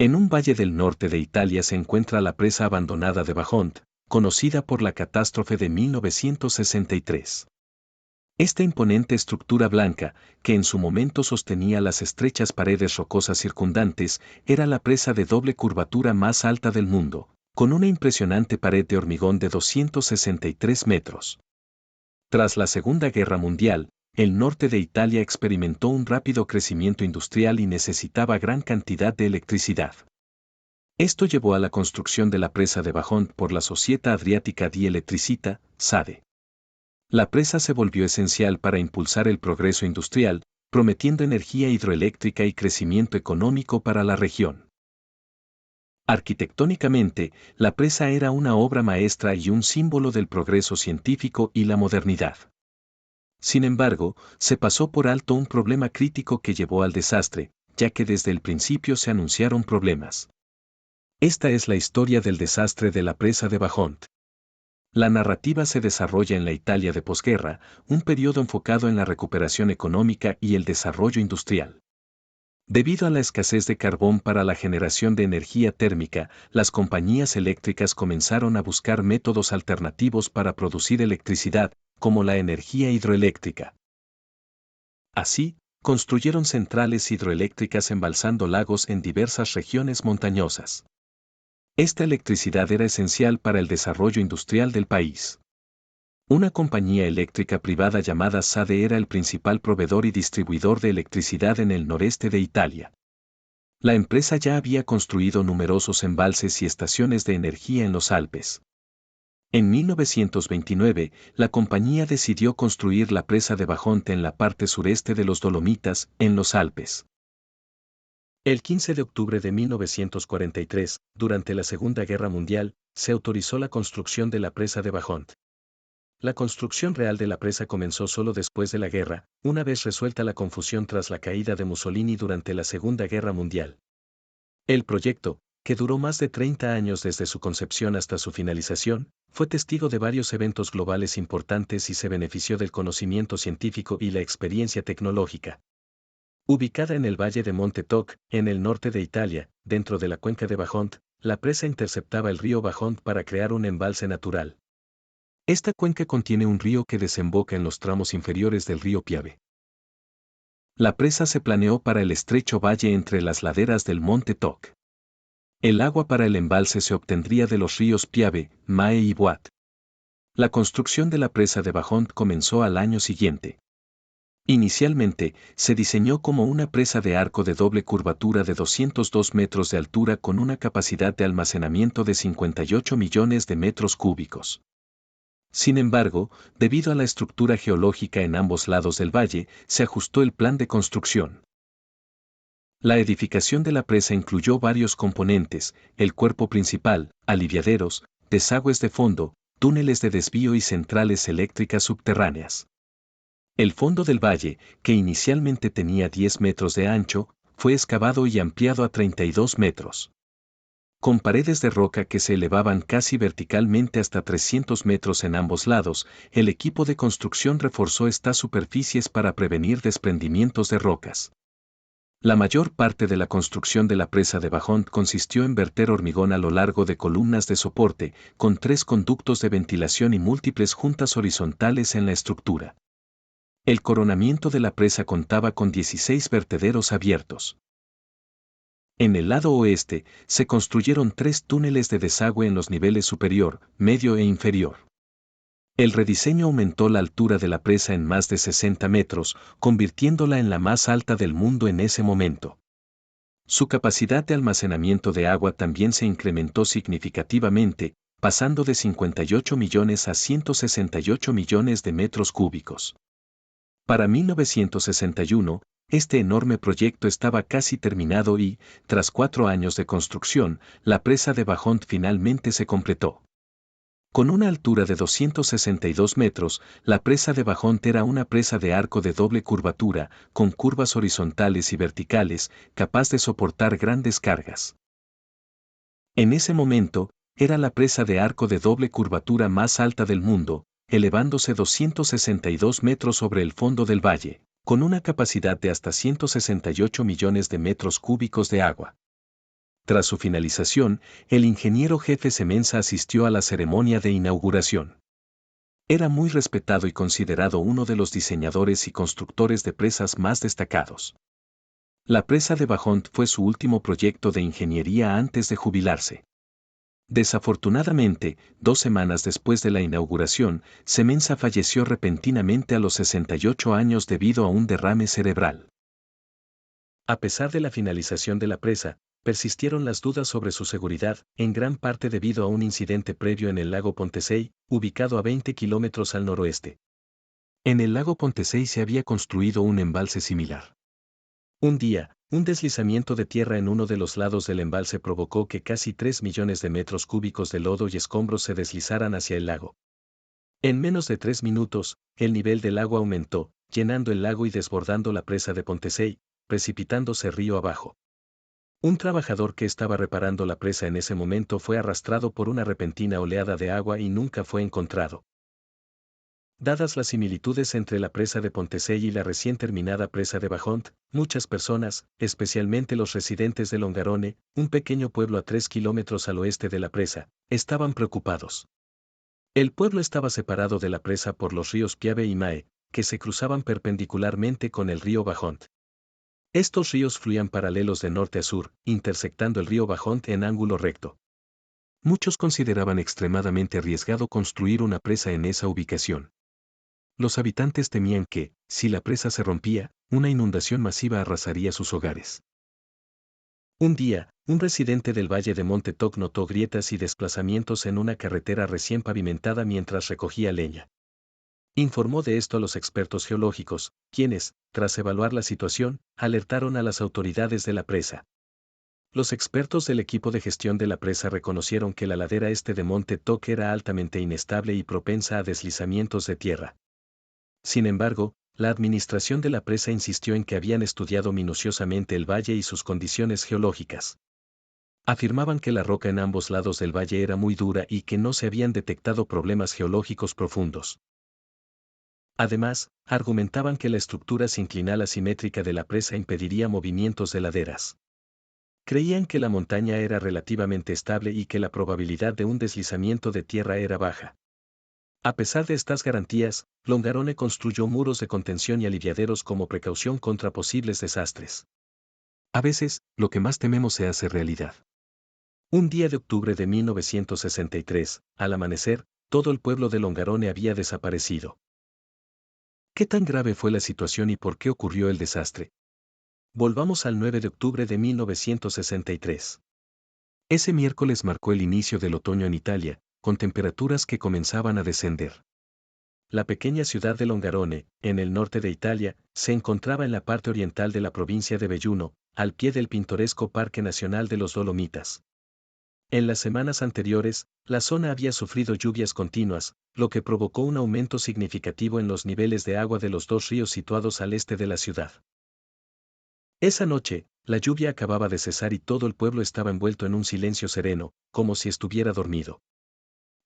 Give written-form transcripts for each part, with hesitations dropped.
En un valle del norte de Italia se encuentra la presa abandonada de Bajont, conocida por la catástrofe de 1963. Esta imponente estructura blanca, que en su momento sostenía las estrechas paredes rocosas circundantes, era la presa de doble curvatura más alta del mundo, con una impresionante pared de hormigón de 263 metros. Tras la Segunda Guerra Mundial, el norte de Italia experimentó un rápido crecimiento industrial y necesitaba gran cantidad de electricidad. Esto llevó a la construcción de la presa de Bajont por la Società Adriatica di Elettricità, SADE. La presa se volvió esencial para impulsar el progreso industrial, prometiendo energía hidroeléctrica y crecimiento económico para la región. Arquitectónicamente, la presa era una obra maestra y un símbolo del progreso científico y la modernidad. Sin embargo, se pasó por alto un problema crítico que llevó al desastre, ya que desde el principio se anunciaron problemas. Esta es la historia del desastre de la presa de Bajont. La narrativa se desarrolla en la Italia de posguerra, un periodo enfocado en la recuperación económica y el desarrollo industrial. Debido a la escasez de carbón para la generación de energía térmica, las compañías eléctricas comenzaron a buscar métodos alternativos para producir electricidad, como la energía hidroeléctrica. Así, construyeron centrales hidroeléctricas embalsando lagos en diversas regiones montañosas. Esta electricidad era esencial para el desarrollo industrial del país. Una compañía eléctrica privada llamada SADE era el principal proveedor y distribuidor de electricidad en el noreste de Italia. La empresa ya había construido numerosos embalses y estaciones de energía en los Alpes. En 1929, la compañía decidió construir la presa de Bajont en la parte sureste de los Dolomitas, en los Alpes. El 15 de octubre de 1943, durante la Segunda Guerra Mundial, se autorizó la construcción de la presa de Bajont. La construcción real de la presa comenzó solo después de la guerra, una vez resuelta la confusión tras la caída de Mussolini durante la Segunda Guerra Mundial. El proyecto, que duró más de 30 años desde su concepción hasta su finalización, fue testigo de varios eventos globales importantes y se benefició del conocimiento científico y la experiencia tecnológica. Ubicada en el valle de Monte Toc, en el norte de Italia, dentro de la cuenca de Bajont, la presa interceptaba el río Bajont para crear un embalse natural. Esta cuenca contiene un río que desemboca en los tramos inferiores del río Piave. La presa se planeó para el estrecho valle entre las laderas del Monte Toc. El agua para el embalse se obtendría de los ríos Piave, Mae y Boat. La construcción de la presa de Bajont comenzó al año siguiente. Inicialmente, se diseñó como una presa de arco de doble curvatura de 202 metros de altura con una capacidad de almacenamiento de 58 millones de metros cúbicos. Sin embargo, debido a la estructura geológica en ambos lados del valle, se ajustó el plan de construcción. La edificación de la presa incluyó varios componentes: el cuerpo principal, aliviaderos, desagües de fondo, túneles de desvío y centrales eléctricas subterráneas. El fondo del valle, que inicialmente tenía 10 metros de ancho, fue excavado y ampliado a 32 metros. Con paredes de roca que se elevaban casi verticalmente hasta 300 metros en ambos lados, el equipo de construcción reforzó estas superficies para prevenir desprendimientos de rocas. La mayor parte de la construcción de la presa de Bajont consistió en verter hormigón a lo largo de columnas de soporte, con 3 conductos de ventilación y múltiples juntas horizontales en la estructura. El coronamiento de la presa contaba con 16 vertederos abiertos. En el lado oeste, se construyeron 3 túneles de desagüe en los niveles superior, medio e inferior. El rediseño aumentó la altura de la presa en más de 60 metros, convirtiéndola en la más alta del mundo en ese momento. Su capacidad de almacenamiento de agua también se incrementó significativamente, pasando de 58 millones a 168 millones de metros cúbicos. Para 1961, este enorme proyecto estaba casi terminado y, tras 4 años de construcción, la presa de Bajont finalmente se completó. Con una altura de 262 metros, la presa de Bajont era una presa de arco de doble curvatura, con curvas horizontales y verticales, capaz de soportar grandes cargas. En ese momento, era la presa de arco de doble curvatura más alta del mundo, elevándose 262 metros sobre el fondo del valle, con una capacidad de hasta 168 millones de metros cúbicos de agua. Tras su finalización, el ingeniero jefe Semenza asistió a la ceremonia de inauguración. Era muy respetado y considerado uno de los diseñadores y constructores de presas más destacados. La presa de Bajont fue su último proyecto de ingeniería antes de jubilarse. Desafortunadamente, 2 semanas después de la inauguración, Semenza falleció repentinamente a los 68 años debido a un derrame cerebral. A pesar de la finalización de la presa, persistieron las dudas sobre su seguridad, en gran parte debido a un incidente previo en el lago Pontesey, ubicado a 20 kilómetros al noroeste. En el lago Pontesey se había construido un embalse similar. Un día, un deslizamiento de tierra en uno de los lados del embalse provocó que casi 3 millones de metros cúbicos de lodo y escombros se deslizaran hacia el lago. En menos de 3 minutos, el nivel del agua aumentó, llenando el lago y desbordando la presa de Pontesey, precipitándose río abajo. Un trabajador que estaba reparando la presa en ese momento fue arrastrado por una repentina oleada de agua y nunca fue encontrado. Dadas las similitudes entre la presa de Pontesey y la recién terminada presa de Bajont, muchas personas, especialmente los residentes de Longarone, un pequeño pueblo a 3 kilómetros al oeste de la presa, estaban preocupados. El pueblo estaba separado de la presa por los ríos Piave y Mae, que se cruzaban perpendicularmente con el río Bajont. Estos ríos fluían paralelos de norte a sur, intersectando el río Bajont en ángulo recto. Muchos consideraban extremadamente arriesgado construir una presa en esa ubicación. Los habitantes temían que, si la presa se rompía, una inundación masiva arrasaría sus hogares. Un día, un residente del valle de Monte Toc notó grietas y desplazamientos en una carretera recién pavimentada mientras recogía leña. Informó de esto a los expertos geológicos, quienes, tras evaluar la situación, alertaron a las autoridades de la presa. Los expertos del equipo de gestión de la presa reconocieron que la ladera este de Monte Toc era altamente inestable y propensa a deslizamientos de tierra. Sin embargo, la administración de la presa insistió en que habían estudiado minuciosamente el valle y sus condiciones geológicas. Afirmaban que la roca en ambos lados del valle era muy dura y que no se habían detectado problemas geológicos profundos. Además, argumentaban que la estructura sinclinal asimétrica de la presa impediría movimientos de laderas. Creían que la montaña era relativamente estable y que la probabilidad de un deslizamiento de tierra era baja. A pesar de estas garantías, Longarone construyó muros de contención y aliviaderos como precaución contra posibles desastres. A veces, lo que más tememos se hace realidad. Un día de octubre de 1963, al amanecer, todo el pueblo de Longarone había desaparecido. ¿Qué tan grave fue la situación y por qué ocurrió el desastre? Volvamos al 9 de octubre de 1963. Ese miércoles marcó el inicio del otoño en Italia, con temperaturas que comenzaban a descender. La pequeña ciudad de Longarone, en el norte de Italia, se encontraba en la parte oriental de la provincia de Belluno, al pie del pintoresco Parque Nacional de los Dolomitas. En las semanas anteriores, la zona había sufrido lluvias continuas, lo que provocó un aumento significativo en los niveles de agua de los dos ríos situados al este de la ciudad. Esa noche, la lluvia acababa de cesar y todo el pueblo estaba envuelto en un silencio sereno, como si estuviera dormido.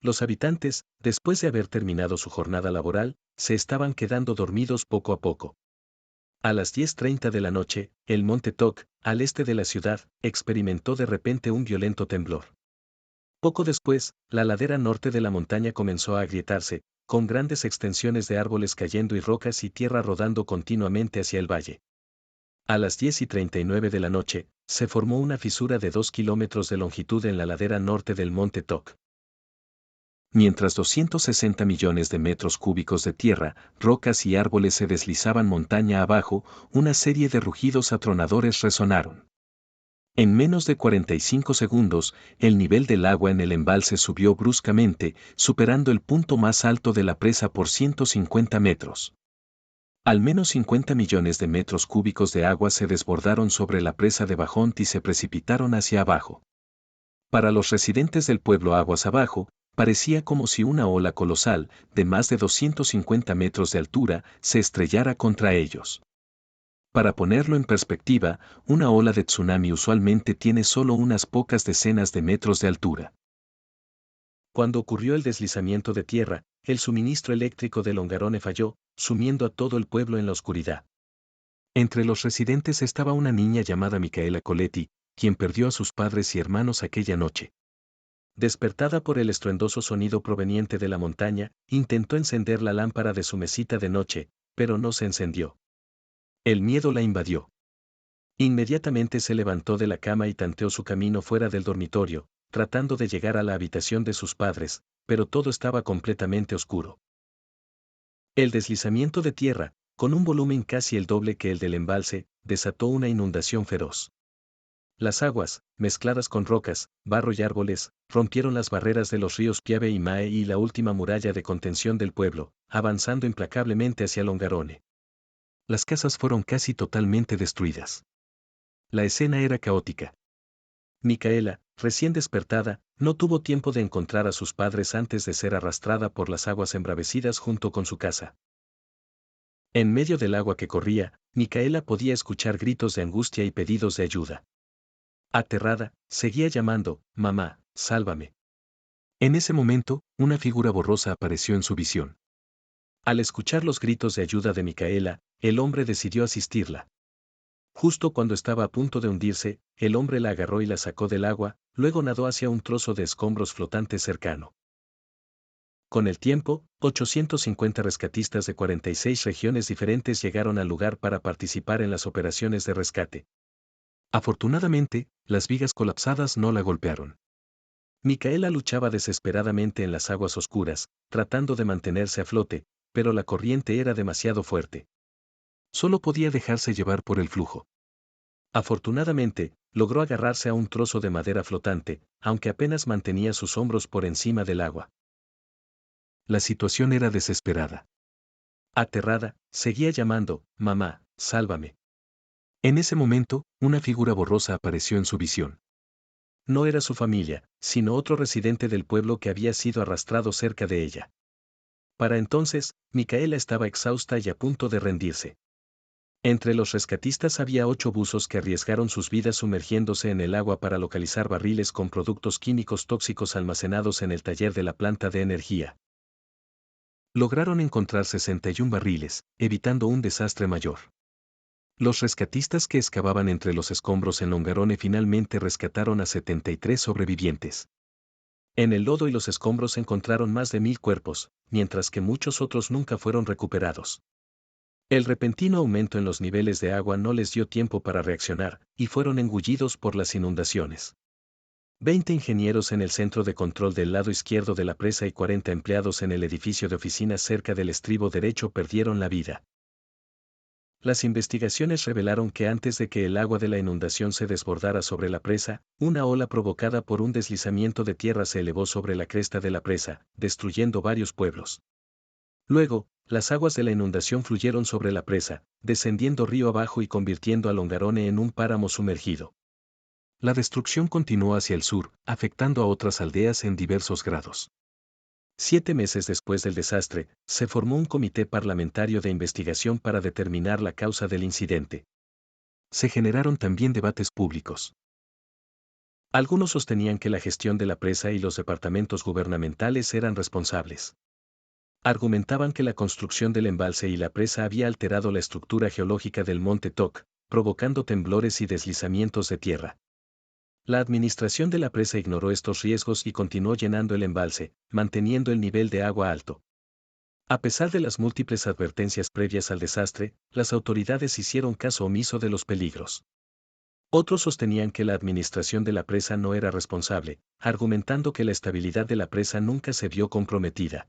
Los habitantes, después de haber terminado su jornada laboral, se estaban quedando dormidos poco a poco. A las 10:30 de la noche, el Monte Toc, al este de la ciudad, experimentó de repente un violento temblor. Poco después, la ladera norte de la montaña comenzó a agrietarse, con grandes extensiones de árboles cayendo y rocas y tierra rodando continuamente hacia el valle. A las 10:39 de la noche, se formó una fisura de 2 kilómetros de longitud en la ladera norte del Monte Toc. Mientras 260 millones de metros cúbicos de tierra, rocas y árboles se deslizaban montaña abajo, una serie de rugidos atronadores resonaron. En menos de 45 segundos, el nivel del agua en el embalse subió bruscamente, superando el punto más alto de la presa por 150 metros. Al menos 50 millones de metros cúbicos de agua se desbordaron sobre la presa de Bajont y se precipitaron hacia abajo. Para los residentes del pueblo aguas abajo, parecía como si una ola colosal, de más de 250 metros de altura, se estrellara contra ellos. Para ponerlo en perspectiva, una ola de tsunami usualmente tiene solo unas pocas decenas de metros de altura. Cuando ocurrió el deslizamiento de tierra, el suministro eléctrico de Longarone falló, sumiendo a todo el pueblo en la oscuridad. Entre los residentes estaba una niña llamada Micaela Coletti, quien perdió a sus padres y hermanos aquella noche. Despertada por el estruendoso sonido proveniente de la montaña, intentó encender la lámpara de su mesita de noche, pero no se encendió. El miedo la invadió. Inmediatamente se levantó de la cama y tanteó su camino fuera del dormitorio, tratando de llegar a la habitación de sus padres, pero todo estaba completamente oscuro. El deslizamiento de tierra, con un volumen casi el doble que el del embalse, desató una inundación feroz. Las aguas, mezcladas con rocas, barro y árboles, rompieron las barreras de los ríos Piave y Mae y la última muralla de contención del pueblo, avanzando implacablemente hacia Longarone. Las casas fueron casi totalmente destruidas. La escena era caótica. Micaela, recién despertada, no tuvo tiempo de encontrar a sus padres antes de ser arrastrada por las aguas embravecidas junto con su casa. En medio del agua que corría, Micaela podía escuchar gritos de angustia y pedidos de ayuda. Aterrada, seguía llamando, «Mamá, sálvame». En ese momento, una figura borrosa apareció en su visión. Al escuchar los gritos de ayuda de Micaela, el hombre decidió asistirla. Justo cuando estaba a punto de hundirse, el hombre la agarró y la sacó del agua, luego nadó hacia un trozo de escombros flotantes cercano. Con el tiempo, 850 rescatistas de 46 regiones diferentes llegaron al lugar para participar en las operaciones de rescate. Afortunadamente, las vigas colapsadas no la golpearon. Micaela luchaba desesperadamente en las aguas oscuras, tratando de mantenerse a flote, pero la corriente era demasiado fuerte. Solo podía dejarse llevar por el flujo. Afortunadamente, logró agarrarse a un trozo de madera flotante, aunque apenas mantenía sus hombros por encima del agua. La situación era desesperada. Aterrada, seguía llamando, «Mamá, sálvame». En ese momento, una figura borrosa apareció en su visión. No era su familia, sino otro residente del pueblo que había sido arrastrado cerca de ella. Para entonces, Micaela estaba exhausta y a punto de rendirse. Entre los rescatistas había 8 buzos que arriesgaron sus vidas sumergiéndose en el agua para localizar barriles con productos químicos tóxicos almacenados en el taller de la planta de energía. Lograron encontrar 61 barriles, evitando un desastre mayor. Los rescatistas que excavaban entre los escombros en Longarone finalmente rescataron a 73 sobrevivientes. En el lodo y los escombros encontraron más de 1000 cuerpos, mientras que muchos otros nunca fueron recuperados. El repentino aumento en los niveles de agua no les dio tiempo para reaccionar, y fueron engullidos por las inundaciones. 20 ingenieros en el centro de control del lado izquierdo de la presa y 40 empleados en el edificio de oficinas cerca del estribo derecho perdieron la vida. Las investigaciones revelaron que antes de que el agua de la inundación se desbordara sobre la presa, una ola provocada por un deslizamiento de tierra se elevó sobre la cresta de la presa, destruyendo varios pueblos. Luego, las aguas de la inundación fluyeron sobre la presa, descendiendo río abajo y convirtiendo a Longarone en un páramo sumergido. La destrucción continuó hacia el sur, afectando a otras aldeas en diversos grados. 7 meses después del desastre, se formó un comité parlamentario de investigación para determinar la causa del incidente. Se generaron también debates públicos. Algunos sostenían que la gestión de la presa y los departamentos gubernamentales eran responsables. Argumentaban que la construcción del embalse y la presa había alterado la estructura geológica del monte Toc, provocando temblores y deslizamientos de tierra. La administración de la presa ignoró estos riesgos y continuó llenando el embalse, manteniendo el nivel de agua alto. A pesar de las múltiples advertencias previas al desastre, las autoridades hicieron caso omiso de los peligros. Otros sostenían que la administración de la presa no era responsable, argumentando que la estabilidad de la presa nunca se vio comprometida.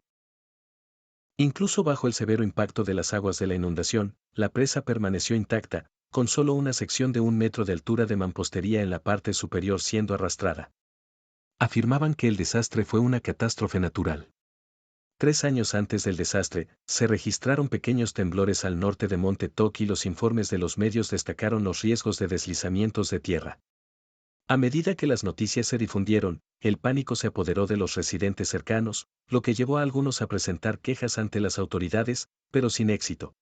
Incluso bajo el severo impacto de las aguas de la inundación, la presa permaneció intacta, con solo una sección de 1 metro de altura de mampostería en la parte superior siendo arrastrada. Afirmaban que el desastre fue una catástrofe natural. 3 años antes del desastre, se registraron pequeños temblores al norte de Monte Toc y los informes de los medios destacaron los riesgos de deslizamientos de tierra. A medida que las noticias se difundieron, el pánico se apoderó de los residentes cercanos, lo que llevó a algunos a presentar quejas ante las autoridades, pero sin éxito.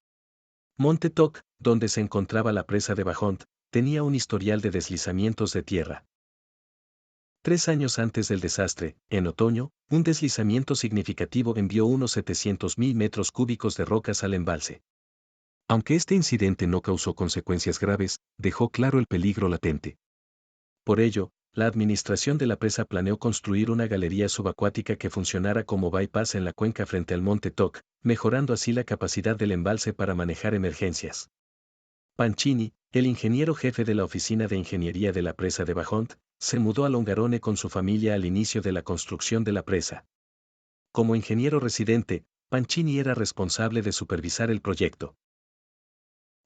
Monte Toc, donde se encontraba la presa de Bajont, tenía un historial de deslizamientos de tierra. 3 años antes del desastre, en otoño, un deslizamiento significativo envió unos 700.000 metros cúbicos de rocas al embalse. Aunque este incidente no causó consecuencias graves, dejó claro el peligro latente. Por ello, la administración de la presa planeó construir una galería subacuática que funcionara como bypass en la cuenca frente al monte Toc, mejorando así la capacidad del embalse para manejar emergencias. Pancini, el ingeniero jefe de la oficina de ingeniería de la presa de Bajont, se mudó a Longarone con su familia al inicio de la construcción de la presa. Como ingeniero residente, Pancini era responsable de supervisar el proyecto.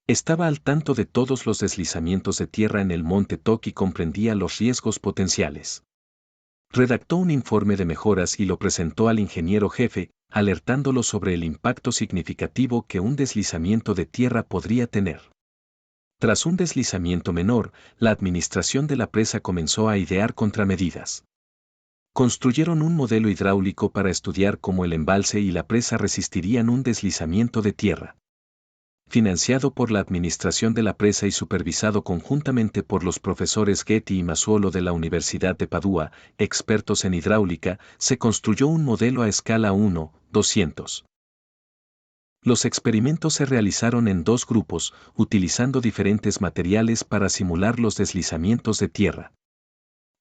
Estaba al tanto de todos los deslizamientos de tierra en el monte Toc y comprendía los riesgos potenciales. Redactó un informe de mejoras y lo presentó al ingeniero jefe, alertándolo sobre el impacto significativo que un deslizamiento de tierra podría tener. Tras un deslizamiento menor, la administración de la presa comenzó a idear contramedidas. Construyeron un modelo hidráulico para estudiar cómo el embalse y la presa resistirían un deslizamiento de tierra. Financiado por la administración de la presa y supervisado conjuntamente por los profesores Getty y Masuolo de la Universidad de Padua, expertos en hidráulica, se construyó un modelo a escala 1:200. Los experimentos se realizaron en dos grupos, utilizando diferentes materiales para simular los deslizamientos de tierra.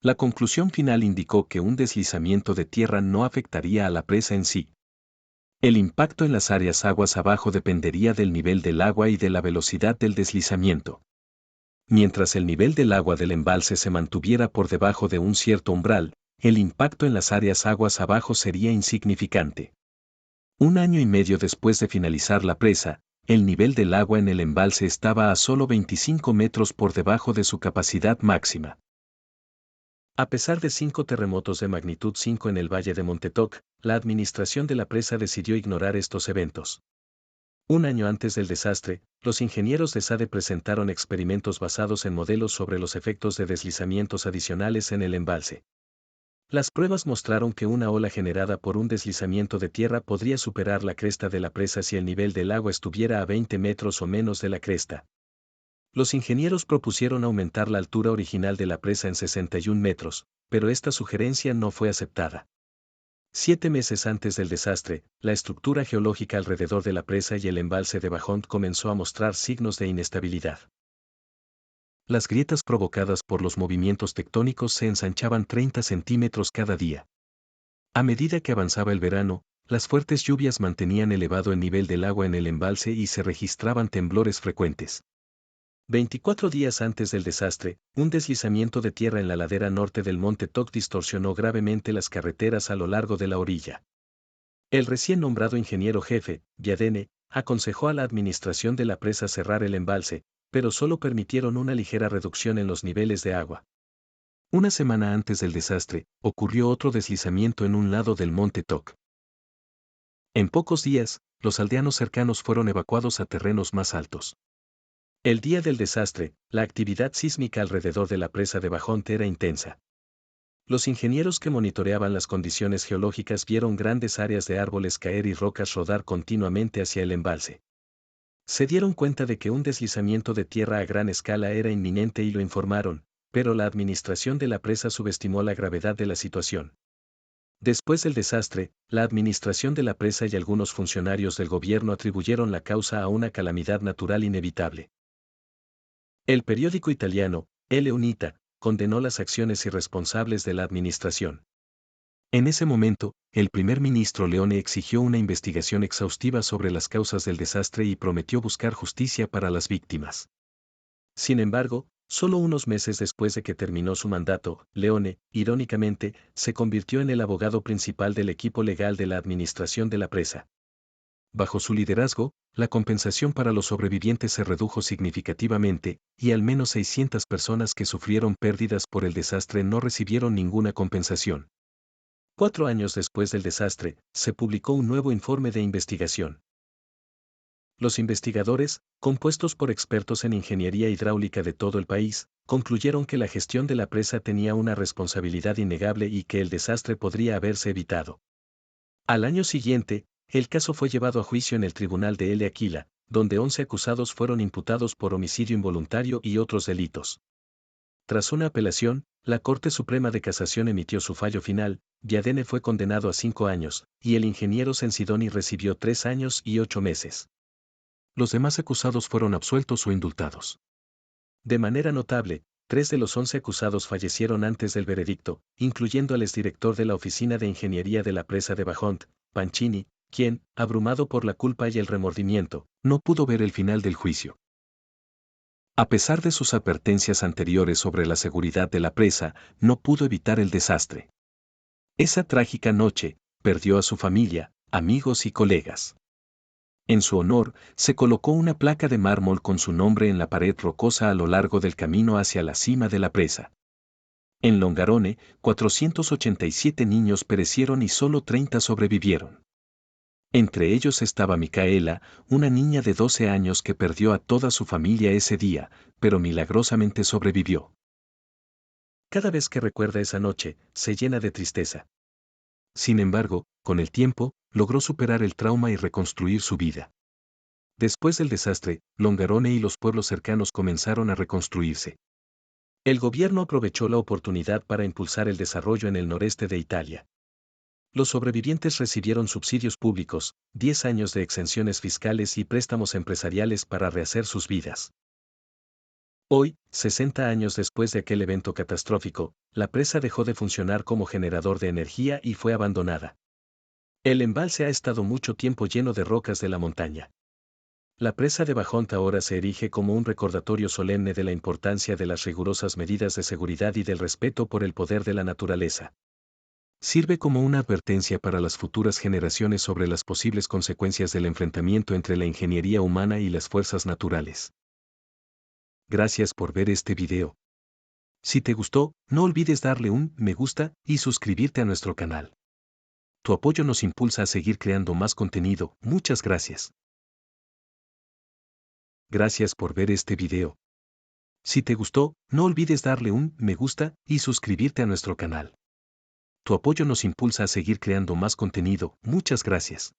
La conclusión final indicó que un deslizamiento de tierra no afectaría a la presa en sí. El impacto en las áreas aguas abajo dependería del nivel del agua y de la velocidad del deslizamiento. Mientras el nivel del agua del embalse se mantuviera por debajo de un cierto umbral, el impacto en las áreas aguas abajo sería insignificante. Un año y medio después de finalizar la presa, el nivel del agua en el embalse estaba a solo 25 metros por debajo de su capacidad máxima. A pesar de 5 terremotos de magnitud 5 en el valle de Montetoc, la administración de la presa decidió ignorar estos eventos. Un año antes del desastre, los ingenieros de SADE presentaron experimentos basados en modelos sobre los efectos de deslizamientos adicionales en el embalse. Las pruebas mostraron que una ola generada por un deslizamiento de tierra podría superar la cresta de la presa si el nivel del agua estuviera a 20 metros o menos de la cresta. Los ingenieros propusieron aumentar la altura original de la presa en 61 metros, pero esta sugerencia no fue aceptada. 7 meses antes del desastre, la estructura geológica alrededor de la presa y el embalse de Bajont comenzó a mostrar signos de inestabilidad. Las grietas provocadas por los movimientos tectónicos se ensanchaban 30 centímetros cada día. A medida que avanzaba el verano, las fuertes lluvias mantenían elevado el nivel del agua en el embalse y se registraban temblores frecuentes. 24 días antes del desastre, un deslizamiento de tierra en la ladera norte del monte Toc distorsionó gravemente las carreteras a lo largo de la orilla. El recién nombrado ingeniero jefe, Biadene, aconsejó a la administración de la presa cerrar el embalse, pero solo permitieron una ligera reducción en los niveles de agua. Una semana antes del desastre, ocurrió otro deslizamiento en un lado del monte Toc. En pocos días, los aldeanos cercanos fueron evacuados a terrenos más altos. El día del desastre, la actividad sísmica alrededor de la presa de Bajont era intensa. Los ingenieros que monitoreaban las condiciones geológicas vieron grandes áreas de árboles caer y rocas rodar continuamente hacia el embalse. Se dieron cuenta de que un deslizamiento de tierra a gran escala era inminente y lo informaron, pero la administración de la presa subestimó la gravedad de la situación. Después del desastre, la administración de la presa y algunos funcionarios del gobierno atribuyeron la causa a una calamidad natural inevitable. El periódico italiano, El Unita, condenó las acciones irresponsables de la administración. En ese momento, el primer ministro Leone exigió una investigación exhaustiva sobre las causas del desastre y prometió buscar justicia para las víctimas. Sin embargo, solo unos meses después de que terminó su mandato, Leone, irónicamente, se convirtió en el abogado principal del equipo legal de la administración de la presa. Bajo su liderazgo, la compensación para los sobrevivientes se redujo significativamente, y al menos 600 personas que sufrieron pérdidas por el desastre no recibieron ninguna compensación. 4 años después del desastre, se publicó un nuevo informe de investigación. Los investigadores, compuestos por expertos en ingeniería hidráulica de todo el país, concluyeron que la gestión de la presa tenía una responsabilidad innegable y que el desastre podría haberse evitado. Al año siguiente, el caso fue llevado a juicio en el tribunal de L. Aquila, donde 11 acusados fueron imputados por homicidio involuntario y otros delitos. Tras una apelación, la Corte Suprema de Casación emitió su fallo final. Biadene fue condenado a 5 años, y el ingeniero Censidoni recibió 3 años y 8 meses. Los demás acusados fueron absueltos o indultados. De manera notable, 3 de los 11 acusados fallecieron antes del veredicto, incluyendo al exdirector de la Oficina de Ingeniería de la presa de Bajont, Pancini, quien, abrumado por la culpa y el remordimiento, no pudo ver el final del juicio. A pesar de sus advertencias anteriores sobre la seguridad de la presa, no pudo evitar el desastre. Esa trágica noche, perdió a su familia, amigos y colegas. En su honor, se colocó una placa de mármol con su nombre en la pared rocosa a lo largo del camino hacia la cima de la presa. En Longarone, 487 niños perecieron y solo 30 sobrevivieron. Entre ellos estaba Micaela, una niña de 12 años que perdió a toda su familia ese día, pero milagrosamente sobrevivió. Cada vez que recuerda esa noche, se llena de tristeza. Sin embargo, con el tiempo, logró superar el trauma y reconstruir su vida. Después del desastre, Longarone y los pueblos cercanos comenzaron a reconstruirse. El gobierno aprovechó la oportunidad para impulsar el desarrollo en el noreste de Italia. Los sobrevivientes recibieron subsidios públicos, 10 años de exenciones fiscales y préstamos empresariales para rehacer sus vidas. Hoy, 60 años después de aquel evento catastrófico, la presa dejó de funcionar como generador de energía y fue abandonada. El embalse ha estado mucho tiempo lleno de rocas de la montaña. La presa de Bajont ahora se erige como un recordatorio solemne de la importancia de las rigurosas medidas de seguridad y del respeto por el poder de la naturaleza. Sirve como una advertencia para las futuras generaciones sobre las posibles consecuencias del enfrentamiento entre la ingeniería humana y las fuerzas naturales. Gracias por ver este video. Si te gustó, no olvides darle un me gusta y suscribirte a nuestro canal. Tu apoyo nos impulsa a seguir creando más contenido. Muchas gracias. Gracias por ver este video. Si te gustó, no olvides darle un me gusta y suscribirte a nuestro canal. Tu apoyo nos impulsa a seguir creando más contenido. Muchas gracias.